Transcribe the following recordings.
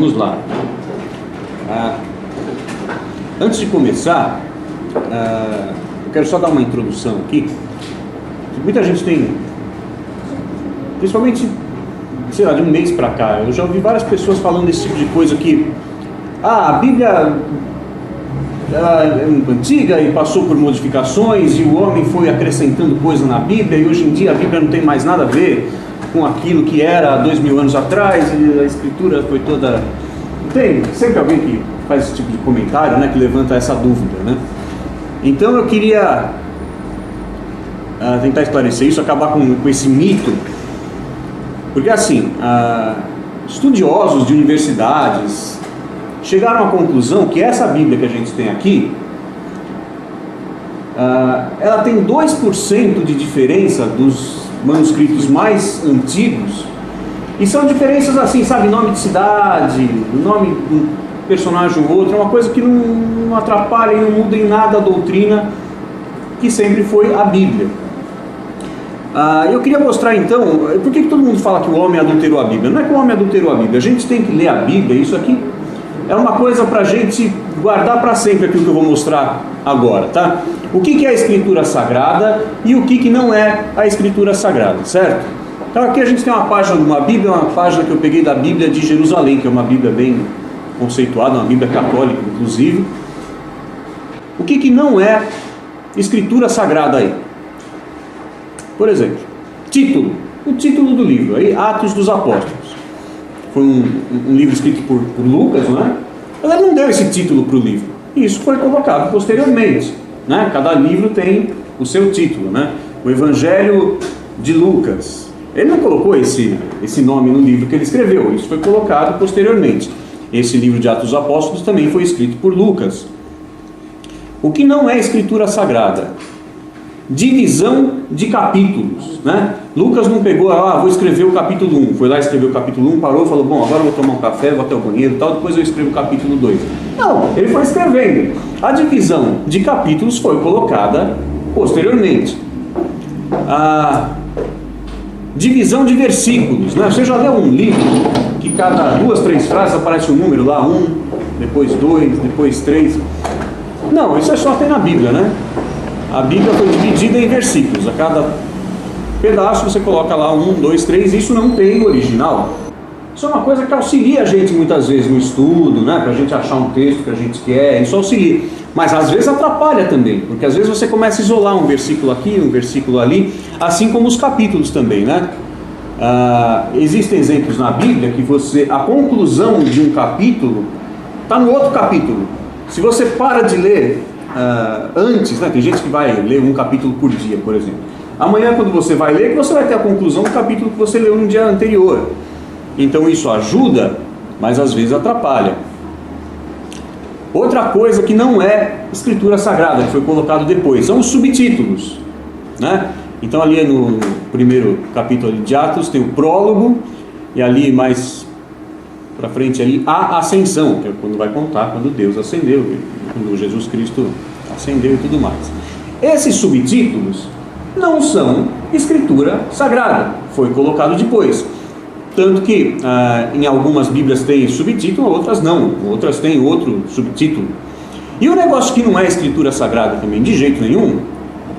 vamos lá. Antes de começar, eu quero só dar uma introdução aqui. Muita gente tem, principalmente, sei lá, de um mês para cá, eu já ouvi várias pessoas falando desse tipo de coisa que a Bíblia é antiga e passou por modificações e o homem foi acrescentando coisa na Bíblia e hoje em dia a Bíblia não tem mais nada a ver com aquilo que era há 2000 anos atrás e a escritura foi toda... Tem sempre alguém que faz esse tipo de comentário, né, que levanta essa dúvida, né? Então eu queria tentar esclarecer isso, acabar com esse mito, porque assim, estudiosos de universidades chegaram à conclusão que essa Bíblia que a gente tem aqui, ela tem 2% de diferença dos manuscritos mais antigos, e são diferenças assim, sabe, nome de cidade, nome de um personagem ou outro, é uma coisa que não atrapalha e não muda em nada a doutrina que sempre foi a Bíblia. Eu queria mostrar então, por que todo mundo fala que o homem adulterou a Bíblia? Não é que o homem adulterou a Bíblia, a gente tem que ler a Bíblia, isso aqui é uma coisa para a gente guardar para sempre aquilo que eu vou mostrar agora, tá? O que é a Escritura Sagrada e o que não é a Escritura Sagrada, certo? Então aqui a gente tem uma página de uma Bíblia, uma página que eu peguei da Bíblia de Jerusalém, que é uma Bíblia bem conceituada, uma Bíblia católica inclusive. O que não é Escritura Sagrada aí? Por exemplo, título, o título do livro, aí, Atos dos Apóstolos. Foi um livro escrito por Lucas, não é? Mas ele não deu esse título para o livro. Isso foi colocado posteriormente, né? Cada livro tem o seu título, né? O Evangelho de Lucas. Ele não colocou esse nome no livro que ele escreveu. Isso foi colocado posteriormente. Esse livro de Atos dos Apóstolos também foi escrito por Lucas. O que não é Escritura Sagrada? Divisão de capítulos, né? Lucas não pegou, vou escrever o capítulo 1, foi lá escrever o capítulo 1, parou, falou, bom, agora eu vou tomar um café, vou até o banheiro e tal, depois eu escrevo o capítulo 2. Não, ele foi escrevendo. A divisão de capítulos foi colocada posteriormente. A divisão de versículos, né? Você já leu um livro que cada 2, 3 frases aparece um número lá, 1, depois 2, depois 3? Não, isso é só tem na Bíblia, né? A Bíblia foi dividida em versículos. A cada pedaço você coloca lá 1, 2, 3. Isso não tem no original. Isso é uma coisa que auxilia a gente muitas vezes no estudo, né? Para a gente achar um texto que a gente quer. Isso auxilia. Mas às vezes atrapalha também. Porque às vezes você começa a isolar um versículo aqui, um versículo ali. Assim como os capítulos também, né? Existem exemplos na Bíblia que a conclusão de um capítulo está no outro capítulo. Se você para de ler antes, né? Tem gente que vai ler um capítulo por dia, por exemplo. Amanhã, quando você vai ler, você vai ter a conclusão do capítulo que você leu no dia anterior. Então isso ajuda, mas às vezes atrapalha. Outra coisa que não é Escritura Sagrada, que foi colocado depois, são os subtítulos, né? Então ali no primeiro capítulo de Atos tem o prólogo, e ali mais para frente ali a ascensão, que é quando vai contar quando Deus ascendeu, quando Jesus Cristo ascendeu e tudo mais. Esses subtítulos não são Escritura Sagrada, foi colocado depois. Tanto que em algumas Bíblias tem subtítulo, outras não, outras têm outro subtítulo. E o negócio que não é Escritura Sagrada também, de jeito nenhum,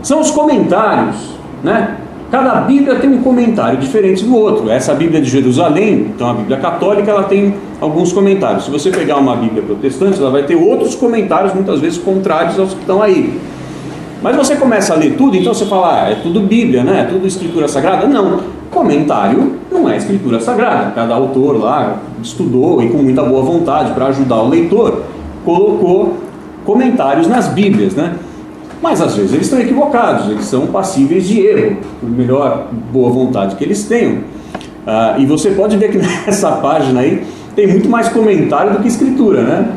são os comentários, né? Cada Bíblia tem um comentário diferente do outro. Essa Bíblia de Jerusalém, então a Bíblia católica, ela tem alguns comentários. Se você pegar uma Bíblia protestante, ela vai ter outros comentários, muitas vezes contrários aos que estão aí. Mas você começa a ler tudo, então você fala, é tudo Bíblia, né? É tudo Escritura Sagrada? Não, comentário não é Escritura Sagrada. Cada autor lá estudou e com muita boa vontade para ajudar o leitor, colocou comentários nas Bíblias, né? Mas às vezes eles estão equivocados, eles são passíveis de erro, por melhor boa vontade que eles tenham. E você pode ver que nessa página aí tem muito mais comentário do que escritura, né?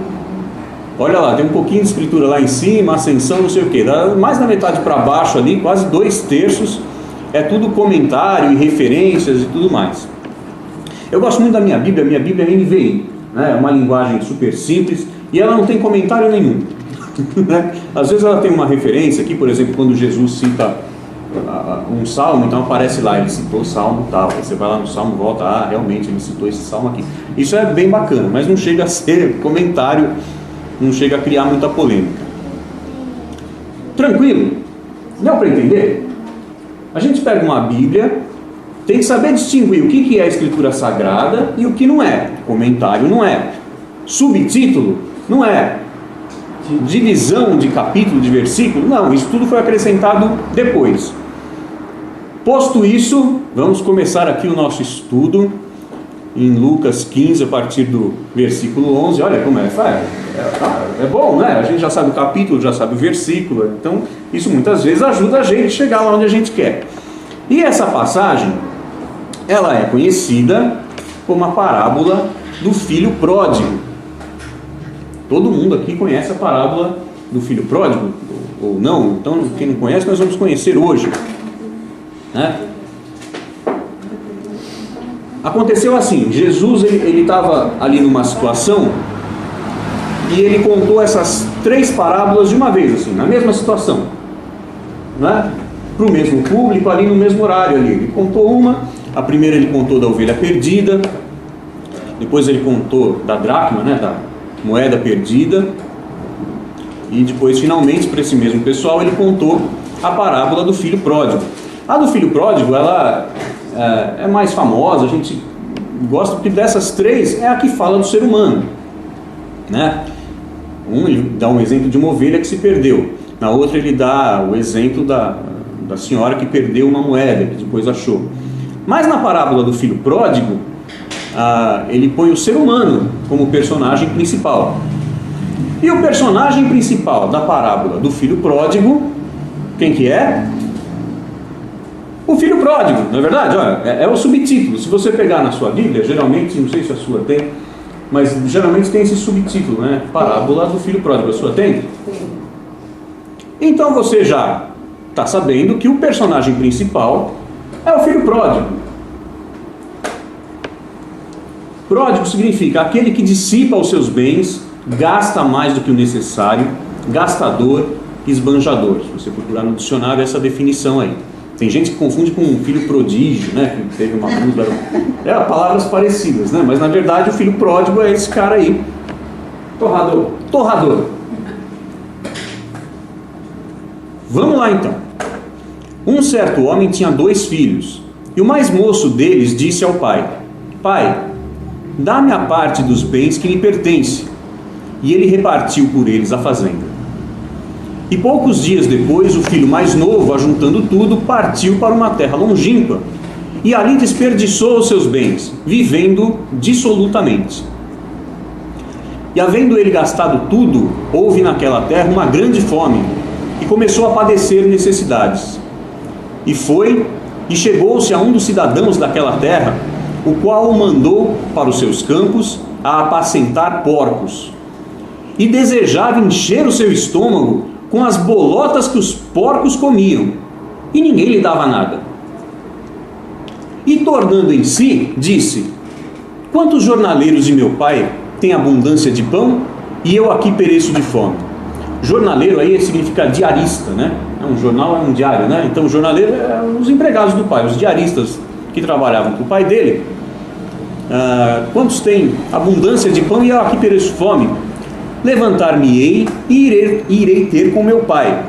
Olha lá, tem um pouquinho de escritura lá em cima, ascensão, não sei o que, mais da metade para baixo ali, quase 2/3, é tudo comentário e referências e tudo mais. Eu gosto muito da minha Bíblia é NVI, né? É uma linguagem super simples e ela não tem comentário nenhum. Às vezes ela tem uma referência aqui, por exemplo, quando Jesus cita um salmo, então aparece lá, ele citou o salmo tal, aí você vai lá no salmo, volta, realmente ele citou esse salmo aqui. Isso é bem bacana, mas não chega a ser comentário, não chega a criar muita polêmica. Tranquilo? Deu para entender? A gente pega uma Bíblia, tem que saber distinguir o que é a Escritura Sagrada e o que não é. Comentário não é. Subtítulo não é. Divisão de capítulo, de versículo, não. Isso tudo foi acrescentado depois. Posto isso, vamos começar aqui o nosso estudo em Lucas 15, a partir do versículo 11. Olha como é bom, né? A gente já sabe o capítulo, já sabe o versículo, então isso muitas vezes ajuda a gente a chegar lá onde a gente quer. E essa passagem, ela é conhecida como a parábola do filho pródigo. Todo mundo aqui conhece a parábola do filho pródigo, ou não? Então, quem não conhece, nós vamos conhecer hoje, né? Aconteceu assim, Jesus ele estava ali numa situação e ele contou essas 3 parábolas de uma vez, assim, na mesma situação, né? Para o mesmo público, ali no mesmo horário ali. Ele contou uma, a primeira ele contou da ovelha perdida, depois ele contou da dracma, né, da moeda perdida, e depois finalmente para esse mesmo pessoal ele contou a parábola do filho pródigo. A do filho pródigo, ela é mais famosa, a gente gosta porque dessas 3 é a que fala do ser humano, né? Ele dá um exemplo de uma ovelha que se perdeu, na outra ele dá o exemplo da senhora que perdeu uma moeda, que depois achou. Mas na parábola do filho pródigo, ele põe o ser humano como personagem principal. E o personagem principal da parábola do filho pródigo, quem que é? O filho pródigo, não é verdade? Olha, é o subtítulo. Se você pegar na sua Bíblia, geralmente, não sei se a sua tem, mas geralmente tem esse subtítulo, né? Parábola do filho pródigo. A sua tem? Então você já está sabendo que o personagem principal é o filho pródigo. Pródigo significa aquele que dissipa os seus bens, gasta mais do que o necessário, gastador, esbanjador. Se você procurar no dicionário essa definição aí. Tem gente que confunde com um filho prodígio, né? Que teve uma muda. Palavras parecidas, né? Mas na verdade o filho pródigo é esse cara aí. Torrador. Vamos lá então. Um certo homem tinha 2 filhos, e o mais moço deles disse ao pai: Pai, dá-me a parte dos bens que me pertence. E ele repartiu por eles a fazenda. E poucos dias depois, o filho mais novo, ajuntando tudo, partiu para uma terra longínqua, e ali desperdiçou os seus bens, vivendo dissolutamente. E havendo ele gastado tudo, houve naquela terra uma grande fome, e começou a padecer necessidades. E foi, e chegou-se a um dos cidadãos daquela terra, o qual o mandou para os seus campos a apacentar porcos. E desejava encher o seu estômago com as bolotas que os porcos comiam, e ninguém lhe dava nada. E tornando em si, disse: Quantos jornaleiros de meu pai têm abundância de pão, e eu aqui pereço de fome? Jornaleiro aí significa diarista, né? Um jornal é um diário, né? Então o jornaleiro é os empregados do pai, os diaristas que trabalhavam para o pai dele. Quantos têm abundância de pão, e eu aqui pereço de fome? Levantar-me-ei e irei ter com meu pai.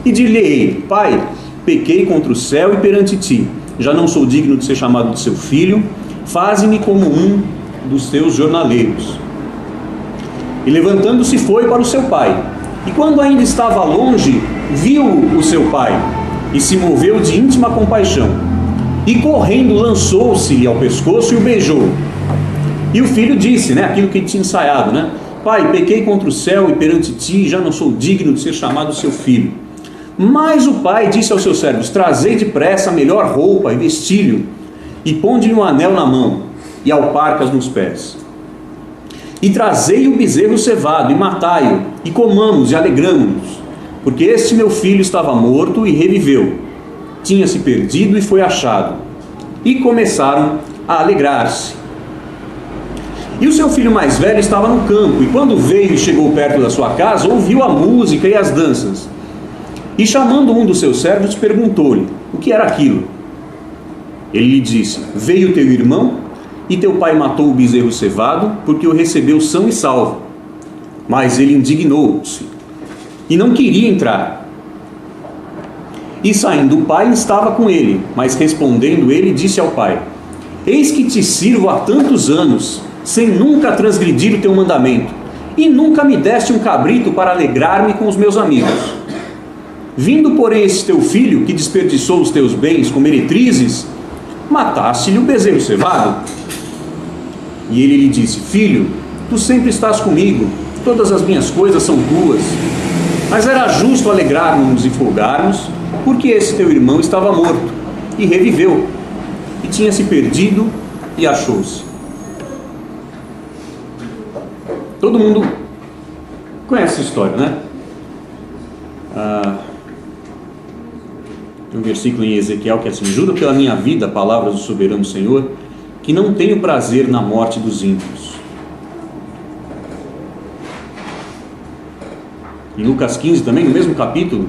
E dir-lhe-ei: Pai, pequei contra o céu e perante ti, já não sou digno de ser chamado de seu filho, faze-me como um dos teus jornaleiros. E levantando-se foi para o seu pai. E quando ainda estava longe, viu o seu pai, e se moveu de íntima compaixão. E correndo lançou-se-lhe ao pescoço e o beijou. E o filho disse, né, aquilo que ele tinha ensaiado, né? Pai, pequei contra o céu e perante ti, já não sou digno de ser chamado seu filho. Mas o pai disse aos seus servos: Trazei depressa a melhor roupa e vestilho, e ponde-lhe um anel na mão, e alparcas nos pés. E trazei o bezerro cevado, e matai-o, e comamos e alegramo-nos, porque este meu filho estava morto e reviveu, tinha se perdido e foi achado. E começaram a alegrar-se. E o seu filho mais velho estava no campo, e quando veio e chegou perto da sua casa, ouviu a música e as danças. E chamando um dos seus servos, perguntou-lhe o que era aquilo. Ele lhe disse: veio teu irmão, e teu pai matou o bezerro cevado, porque o recebeu são e salvo. Mas ele indignou-se e não queria entrar. E saindo o pai, estava com ele, mas respondendo ele, disse ao pai: eis que te sirvo há tantos anos, sem nunca transgredir o teu mandamento, e nunca me deste um cabrito para alegrar-me com os meus amigos. Vindo, porém, esse teu filho, que desperdiçou os teus bens com meretrizes, mataste-lhe o bezerro cevado. E ele lhe disse: filho, tu sempre estás comigo, todas as minhas coisas são tuas. Mas era justo alegrarmos e folgarmos, porque esse teu irmão estava morto, e reviveu, e tinha se perdido, e achou-se. Todo mundo conhece essa história, né? Tem um versículo em Ezequiel que é assim: juro pela minha vida, palavras do soberano Senhor, que não tenho prazer na morte dos ímpios. Em Lucas 15 também, no mesmo capítulo: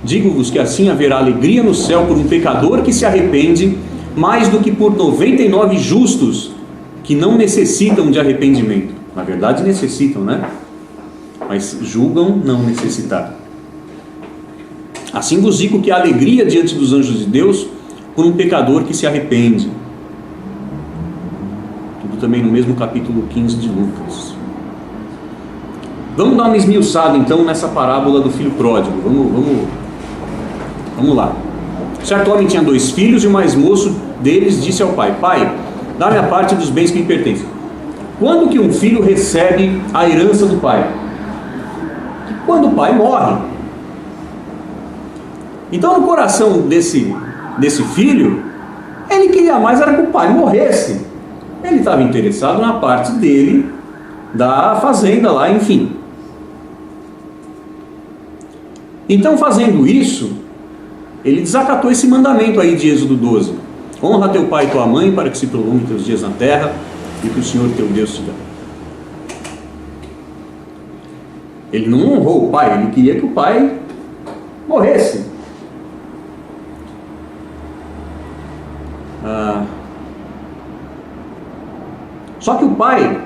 digo-vos que assim haverá alegria no céu por um pecador que se arrepende, mais do que por 99 justos que não necessitam de arrependimento. Na verdade necessitam, né? Mas julgam não necessitar. Assim vos digo que há alegria diante dos anjos de Deus por um pecador que se arrepende. Tudo também no mesmo capítulo 15 de Lucas. Vamos dar uma esmiuçada então nessa parábola do filho pródigo. Vamos lá. Certo homem tinha 2 filhos, e o mais moço deles disse ao pai: pai, dá-me a parte dos bens que me pertencem. Quando que um filho recebe a herança do pai? Quando o pai morre. Então, no coração desse filho, ele queria mais era que o pai morresse. Ele estava interessado na parte dele, da fazenda lá, enfim. Então, fazendo isso, ele desacatou esse mandamento aí de Êxodo 12: honra teu pai e tua mãe, para que se prolongue teus dias na terra, e que o Senhor teu Deus te dá. Ele não honrou o pai, ele queria que o pai morresse. Só que o pai,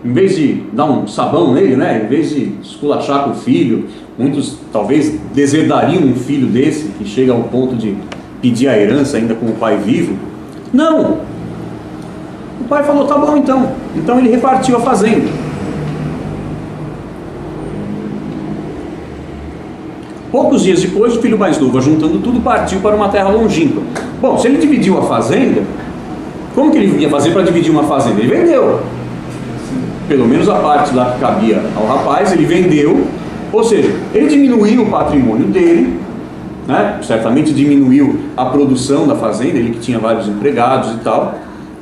em vez de dar um sabão nele, né, em vez de esculachar com o filho, muitos talvez deserdariam um filho desse, que chega ao ponto de pedir a herança ainda com o pai vivo. Não! O pai falou: tá bom então. Então ele repartiu a fazenda. Poucos dias depois, o filho mais novo, juntando tudo, partiu para uma terra longínqua. Bom, se ele dividiu a fazenda, como que ele ia fazer para dividir uma fazenda? Ele vendeu. Pelo menos a parte lá que cabia ao rapaz, ele vendeu. Ou seja, ele diminuiu o patrimônio dele, né? Certamente diminuiu a produção da fazenda, ele que tinha vários empregados e tal,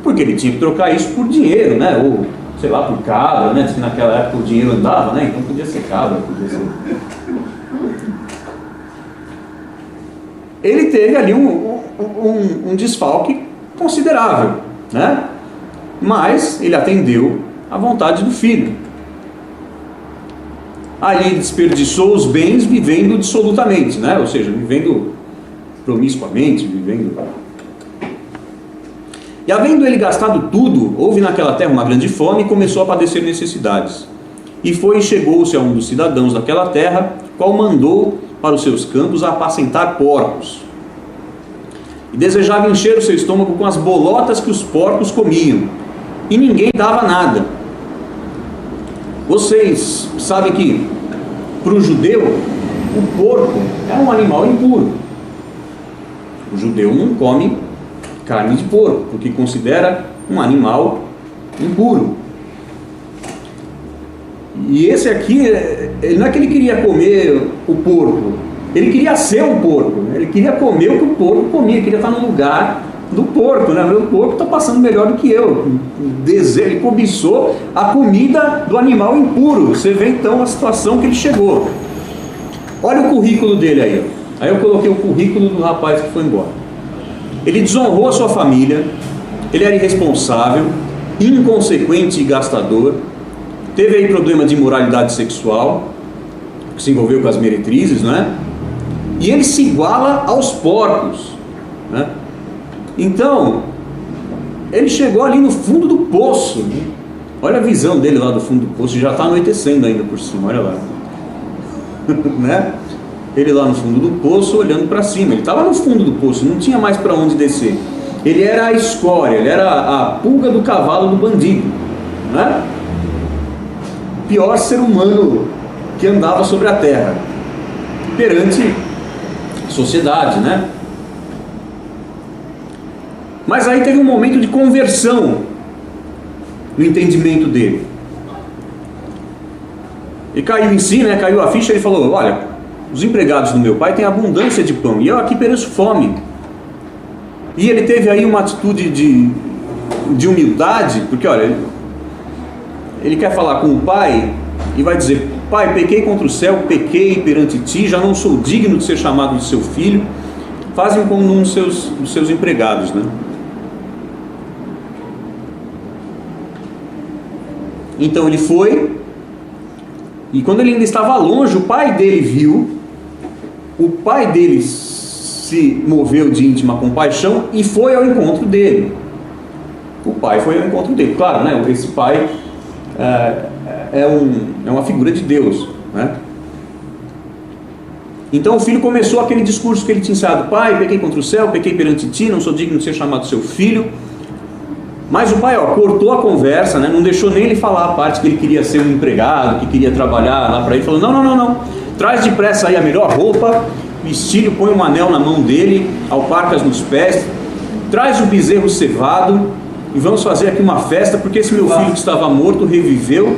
porque ele tinha que trocar isso por dinheiro, né? Ou, sei lá, por cabra, né? Diz que naquela época o dinheiro andava, né? Então podia ser cabra, podia ser... Ele teve ali um desfalque considerável, né? Mas ele atendeu à vontade do filho. Ali desperdiçou os bens vivendo dissolutamente, né? Ou seja, vivendo promiscuamente, vivendo... E havendo ele gastado tudo, houve naquela terra uma grande fome e começou a padecer necessidades. E foi e chegou-se a um dos cidadãos daquela terra, qual mandou para os seus campos a apacentar porcos. E desejava encher o seu estômago com as bolotas que os porcos comiam, e ninguém dava nada. Vocês sabem que, para o judeu, o porco é um animal impuro. O judeu não come carne de porco, porque considera um animal impuro. E esse aqui, não é que ele queria comer o porco, ele queria ser um porco, ele queria comer o que o porco comia, ele queria estar no lugar do porco, né? O porco está passando melhor do que eu. Ele cobiçou a comida do animal impuro. Você vê então a situação que ele chegou. Olha o currículo dele aí. Aí eu coloquei o currículo do rapaz que foi embora. Ele desonrou a sua família, ele era irresponsável, inconsequente e gastador, teve aí problema de imoralidade sexual, que se envolveu com as meretrizes, não é? e ele se iguala aos porcos, né? Então, ele chegou ali no fundo do poço, né? Olha a visão dele lá do fundo do poço, já está anoitecendo ainda por cima, olha lá. Né? Ele lá no fundo do poço, olhando para cima. Ele estava no fundo do poço, não tinha mais para onde descer. Ele era a escória, ele era a pulga do cavalo do bandido, né? Pior ser humano que andava sobre a terra perante a sociedade, né? Mas aí teve um momento de conversão no entendimento dele. E caiu em si, né? Caiu a ficha. Ele falou: olha, os empregados do meu pai têm abundância de pão e eu aqui pereço fome. E ele teve aí uma atitude de humildade, porque olha, ele quer falar com o pai e vai dizer: pai, pequei contra o céu, pequei perante ti, já não sou digno de ser chamado de seu filho. Fazem como um dos seus empregados, né? Então ele foi, e quando ele ainda estava longe, o pai dele viu, o pai dele se moveu de íntima compaixão e foi ao encontro dele. O pai foi ao encontro dele, claro, né? Esse pai é uma figura de Deus, né? Então o filho começou aquele discurso que ele tinha ensaiado: pai, pequei contra o céu, pequei perante ti, não sou digno de ser chamado seu filho. Mas o pai, cortou a conversa, né? Não deixou nem ele falar a parte que ele queria ser um empregado, que queria trabalhar lá para ele. Falou: não, traz depressa aí a melhor roupa, vestilho, põe um anel na mão dele, alparcas nos pés, traz o bezerro cevado e vamos fazer aqui uma festa, porque esse meu filho que estava morto reviveu,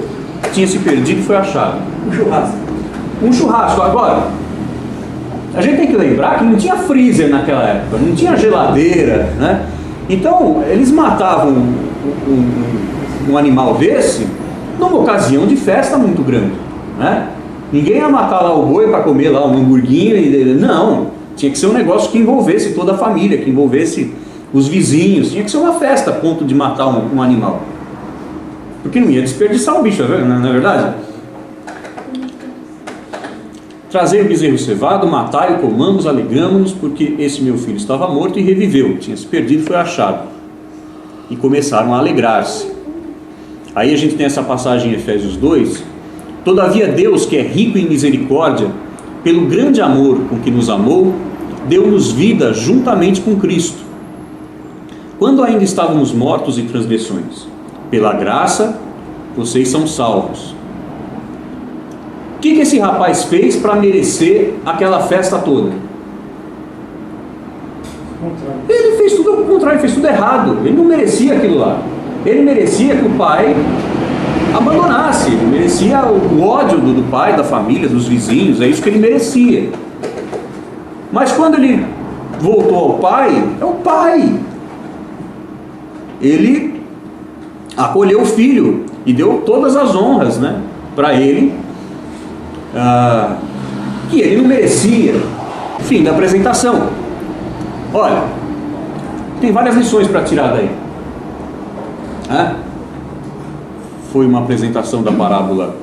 tinha se perdido e foi achado. Um churrasco. Agora, a gente tem que lembrar que não tinha freezer naquela época, não tinha geladeira, né? Então, eles matavam um animal desse numa ocasião de festa muito grande, né? Ninguém ia matar lá o boi para comer lá um hamburguinho, não, tinha que ser um negócio que envolvesse toda a família, que envolvesse os vizinhos, tinha que ser uma festa a ponto de matar um animal, porque não ia desperdiçar o bicho, não é verdade? Trazer o bezerro cevado, matai-o, comamos, alegramos-nos, porque esse meu filho estava morto e reviveu, tinha se perdido e foi achado. E começaram a alegrar-se. Aí a gente tem essa passagem em Efésios 2: todavia Deus, que é rico em misericórdia, pelo grande amor com que nos amou, deu-nos vida juntamente com Cristo, quando ainda estávamos mortos em transgressões. Pela graça, vocês são salvos. O que esse rapaz fez para merecer aquela festa toda? Ele fez tudo ao contrário, fez tudo errado. Ele não merecia aquilo lá. Ele merecia que o pai abandonasse, ele merecia o ódio do pai, da família, dos vizinhos, é isso que ele merecia. Mas quando ele voltou ao pai, é o pai. Ele acolheu o filho e deu todas as honras, né, para ele, que ele não merecia. Fim da apresentação. Olha, tem várias lições para tirar daí. Foi uma apresentação da parábola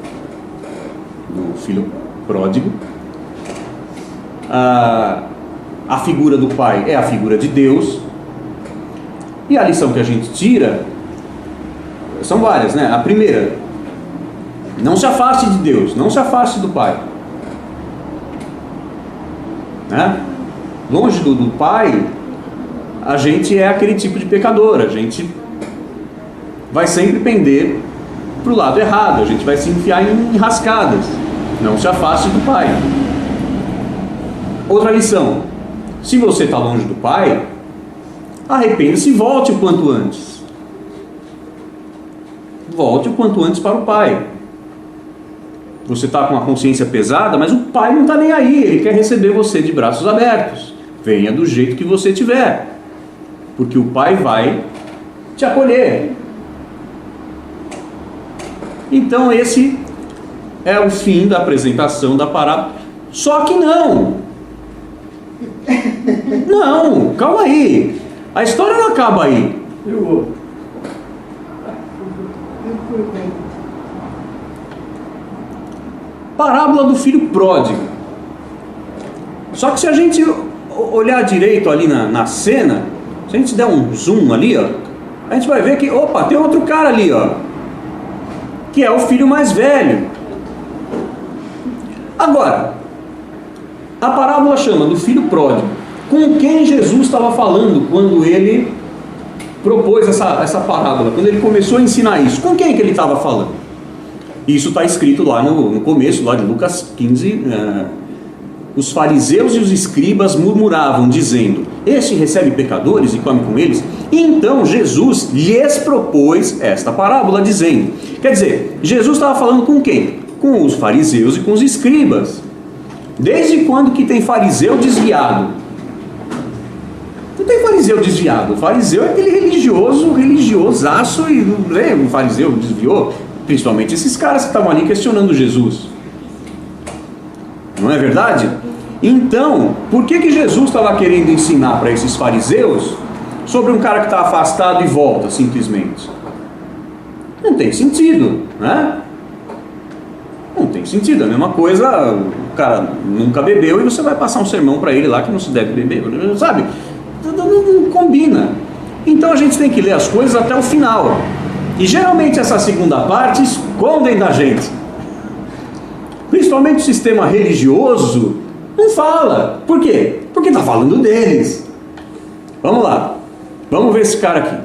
do filho pródigo. A figura do pai é a figura de Deus. E a lição que a gente tira são várias, né? A primeira: não se afaste de Deus, não se afaste do pai, né? Longe do pai, a gente é aquele tipo de pecador, a gente vai sempre pender para o lado errado, a gente vai se enfiar em enrascadas. Não se afaste do pai. Outra lição: se você está longe do pai, arrependa-se e volte o quanto antes. Volte o quanto antes para o pai. Você está com a consciência pesada, mas o pai não está nem aí, ele quer receber você de braços abertos. Venha do jeito que você tiver, porque o pai vai te acolher. Então esse é o fim da apresentação da parábola. Só que não, calma aí, a história não acaba aí. Parábola do filho pródigo. Só que se a gente olhar direito ali na cena, se a gente der um zoom ali, ó, a gente vai ver que, opa, tem outro cara ali, ó, que é o filho mais velho. Agora, a parábola chama do filho pródigo. Com quem Jesus estava falando quando ele propôs essa parábola, quando ele começou a ensinar isso? Com quem que ele estava falando? Isso está escrito lá no começo, lá de Lucas 15, os fariseus e os escribas murmuravam, dizendo: este recebe pecadores e come com eles. E então Jesus lhes propôs esta parábola, dizendo, quer dizer, Jesus estava falando com quem? Com os fariseus e com os escribas. Desde quando que tem fariseu desviado? Não tem fariseu desviado. O fariseu é aquele religiosaço, e o fariseu desviou, principalmente esses caras que estavam ali questionando Jesus. Não é verdade? Então, por que Jesus estava querendo ensinar para esses fariseus sobre um cara que está afastado e volta simplesmente? Não tem sentido, né? Não tem sentido. É a mesma coisa, o cara nunca bebeu e você vai passar um sermão para ele lá que não se deve beber, sabe? Não combina. Então a gente tem que ler as coisas até o final. E geralmente essa segunda parte escondem da gente. Principalmente o sistema religioso não fala. Por quê? Porque está falando deles. Vamos lá. Vamos ver esse cara aqui.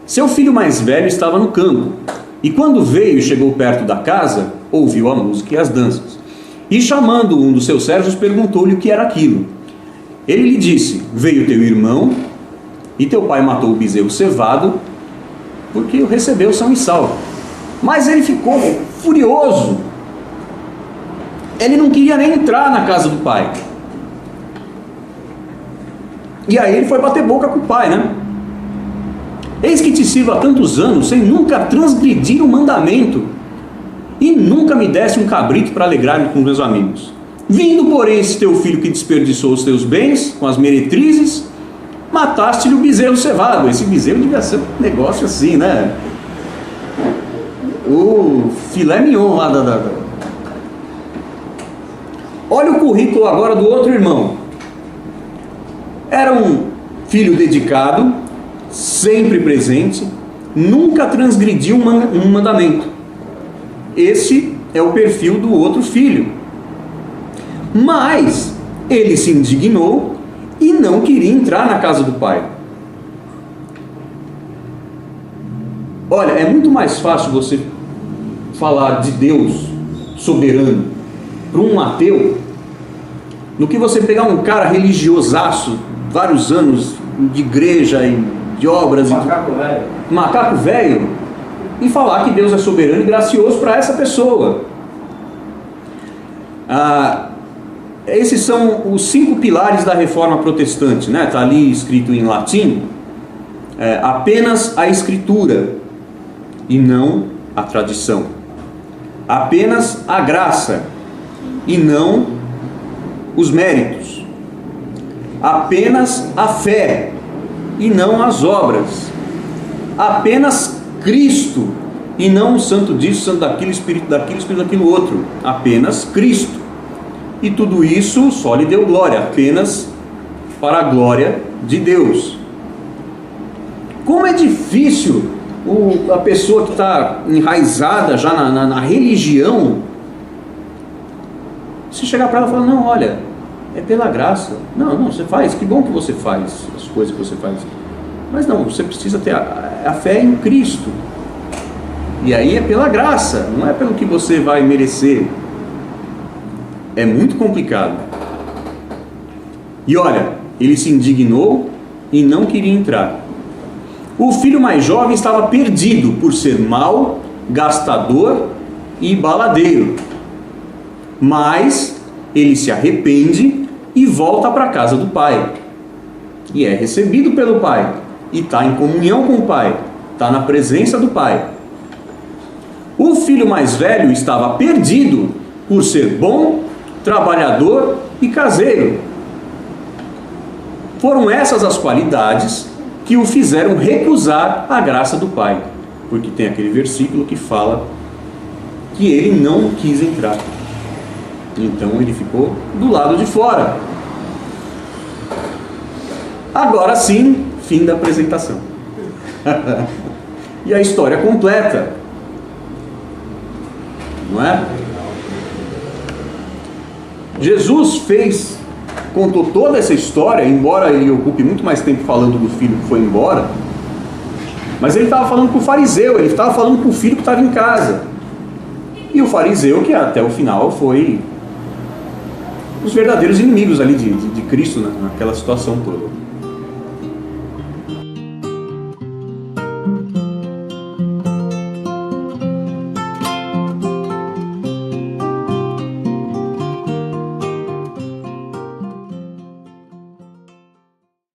Seu filho mais velho estava no campo, e quando veio e chegou perto da casa, ouviu a música e as danças. E chamando um dos seus servos, perguntou-lhe o que era aquilo. Ele lhe disse: veio teu irmão, e teu pai matou o bezerro cevado, porque o recebeu são e salvo. Mas ele ficou furioso. Ele não queria nem entrar na casa do pai. E aí ele foi bater boca com o pai, né? Eis que te sirvo há tantos anos, sem nunca transgredir o mandamento, e nunca me desse um cabrito para alegrar-me com meus amigos. Vindo, porém, esse teu filho que desperdiçou os teus bens com as meretrizes, mataste-lhe o bezerro cevado. Esse bezerro devia ser um negócio assim, né? O filé mignon lá Olha o currículo agora do outro irmão. Era um filho dedicado, sempre presente, nunca transgrediu um mandamento. Esse é o perfil do outro filho. Mas ele se indignou e não queria entrar na casa do pai. Olha, é muito mais fácil você falar de Deus soberano para um ateu do que você pegar um cara religiosaço, vários anos de igreja e de obras, macaco velho, e falar que Deus é soberano e gracioso para essa pessoa. Esses são os 5 pilares da reforma protestante, né? Está ali escrito em latim. Apenas a escritura e não a tradição. Apenas a graça e não os méritos. Apenas a fé e não as obras. Apenas Cristo e não o santo disso, santo daquilo, espírito daquilo outro. Apenas Cristo. E tudo isso só lhe deu glória, apenas para a glória de Deus. Como é difícil a pessoa que está enraizada já na religião, se chegar para ela e falar: não, olha, é pela graça. Não, você faz, que bom que você faz as coisas que você faz. Mas não, você precisa ter a fé em Cristo. E aí é pela graça, não é pelo que você vai merecer. É muito complicado. E olha, ele se indignou e não queria entrar. O filho mais jovem estava perdido por ser mau, gastador e baladeiro. Mas ele se arrepende e volta para a casa do pai. E é recebido pelo pai. E está em comunhão com o pai. Está na presença do pai. O filho mais velho estava perdido por ser bom, trabalhador e caseiro. Foram essas as qualidades que o fizeram recusar a graça do pai. Porque tem aquele versículo que fala que ele não quis entrar. Então ele ficou do lado de fora. Agora sim, fim da apresentação. E a história completa, não é? Jesus contou toda essa história, embora ele ocupe muito mais tempo falando do filho que foi embora, mas ele estava falando para o fariseu, ele estava falando para o filho que estava em casa. E o fariseu, que até o final foi os verdadeiros inimigos ali de Cristo, né, naquela situação toda.